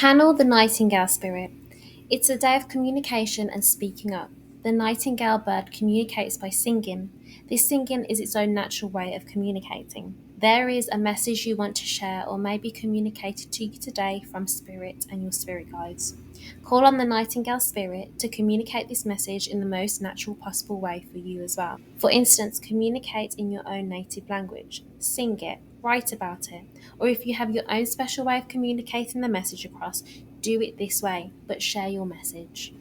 Channel the Nightingale Spirit. It's a day of communication and speaking up. The nightingale bird communicates by singing. This singing is its own natural way of communicating. There is a message you want to share or may be communicated to you today from Spirit and your spirit guides. Call on the Nightingale Spirit to communicate this message in the most natural possible way for you as well. For instance, communicate in your own native language. Sing it, write about it, or if you have your own special way of communicating the message across, do it this way, but share your message.